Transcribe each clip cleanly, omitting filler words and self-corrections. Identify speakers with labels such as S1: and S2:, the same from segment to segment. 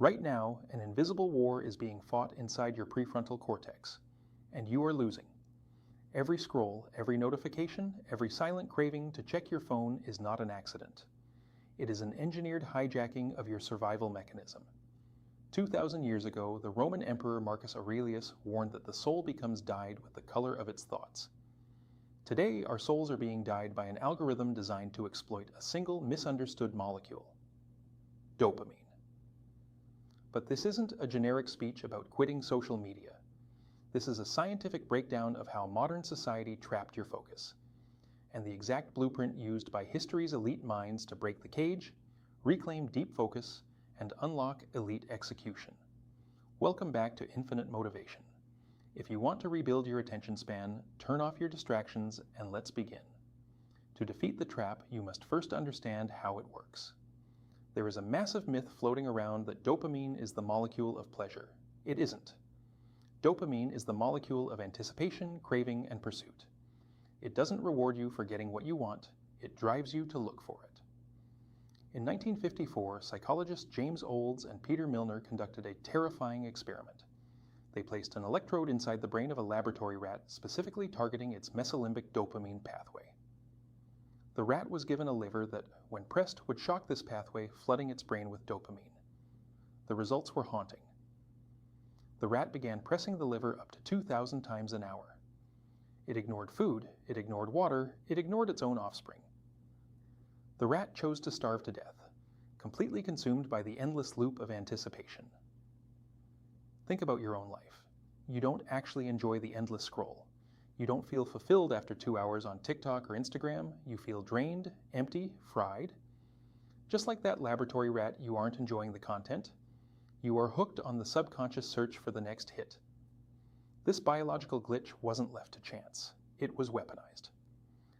S1: Right now, an invisible war is being fought inside your prefrontal cortex, and you are losing. Every scroll, every notification, every silent craving to check your phone is not an accident. It is an engineered hijacking of your survival mechanism. 2,000 years ago, the Roman Emperor Marcus Aurelius warned that the soul becomes dyed with the color of its thoughts. Today, our souls are being dyed by an algorithm designed to exploit a single misunderstood molecule: dopamine. But this isn't a generic speech about quitting social media. This is a scientific breakdown of how modern society trapped your focus, and the exact blueprint used by history's elite minds to break the cage, reclaim deep focus, and unlock elite execution. Welcome back to Infinite Motivation. If you want to rebuild your attention span, turn off your distractions, and let's begin. To defeat the trap, you must first understand how it works. There is a massive myth floating around that dopamine is the molecule of pleasure. It isn't. Dopamine is the molecule of anticipation, craving, and pursuit. It doesn't reward you for getting what you want, it drives you to look for it. In 1954, psychologists James Olds and Peter Milner conducted a terrifying experiment. They placed an electrode inside the brain of a laboratory rat, specifically targeting its mesolimbic dopamine pathway. The rat was given a lever that, when pressed, would shock this pathway, flooding its brain with dopamine. The results were haunting. The rat began pressing the lever up to 2,000 times an hour. It ignored food, it ignored water, it ignored its own offspring. The rat chose to starve to death, completely consumed by the endless loop of anticipation. Think about your own life. You don't actually enjoy the endless scroll. You don't feel fulfilled after 2 hours on TikTok or Instagram. You feel drained, empty, fried. Just like that laboratory rat, you aren't enjoying the content. You are hooked on the subconscious search for the next hit. This biological glitch wasn't left to chance. It was weaponized.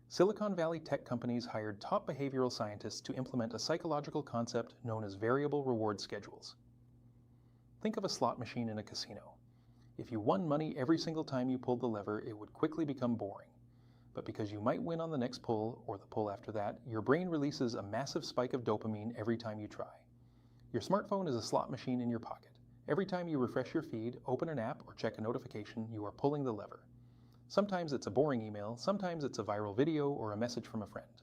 S1: Silicon Valley tech companies hired top behavioral scientists to implement a psychological concept known as variable reward schedules. Think of a slot machine in a casino. If you won money every single time you pulled the lever, it would quickly become boring. But because you might win on the next pull, or the pull after that, your brain releases a massive spike of dopamine every time you try. Your smartphone is a slot machine in your pocket. Every time you refresh your feed, open an app, or check a notification, you are pulling the lever. Sometimes it's a boring email, sometimes it's a viral video or a message from a friend.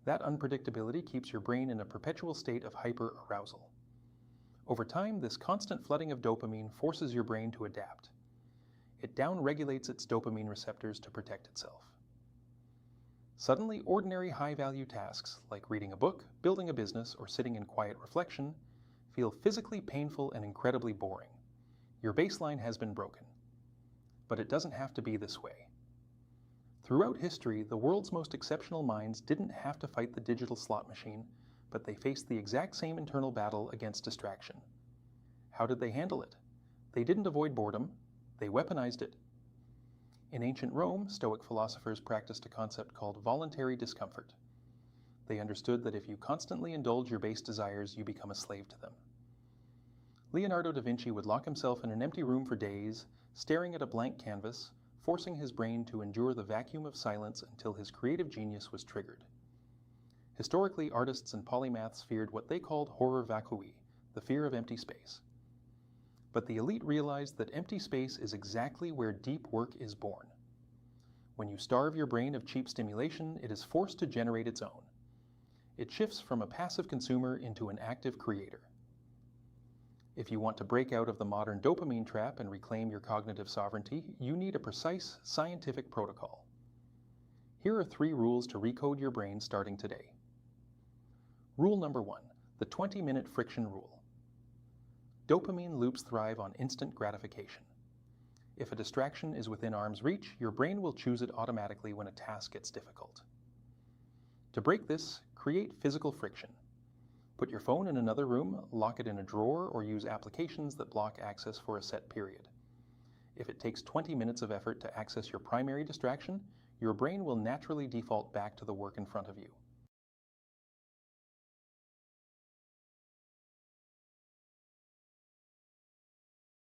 S1: That unpredictability keeps your brain in a perpetual state of hyper-arousal. Over time, this constant flooding of dopamine forces your brain to adapt. It down-regulates its dopamine receptors to protect itself. Suddenly, ordinary high-value tasks like reading a book, building a business, or sitting in quiet reflection feel physically painful and incredibly boring. Your baseline has been broken. But it doesn't have to be this way. Throughout history, the world's most exceptional minds didn't have to fight the digital slot machine, but they faced the exact same internal battle against distraction. How did they handle it? They didn't avoid boredom, they weaponized it. In ancient Rome, Stoic philosophers practiced a concept called voluntary discomfort. They understood that if you constantly indulge your base desires, you become a slave to them. Leonardo da Vinci would lock himself in an empty room for days, staring at a blank canvas, forcing his brain to endure the vacuum of silence until his creative genius was triggered. Historically, artists and polymaths feared what they called horror vacui, the fear of empty space. But the elite realized that empty space is exactly where deep work is born. When you starve your brain of cheap stimulation, it is forced to generate its own. It shifts from a passive consumer into an active creator. If you want to break out of the modern dopamine trap and reclaim your cognitive sovereignty, you need a precise, scientific protocol. Here are 3 rules to recode your brain starting today. Rule number 1, the 20-minute friction rule. Dopamine loops thrive on instant gratification. If a distraction is within arm's reach, your brain will choose it automatically when a task gets difficult. To break this, create physical friction. Put your phone in another room, lock it in a drawer, or use applications that block access for a set period. If it takes 20 minutes of effort to access your primary distraction, your brain will naturally default back to the work in front of you.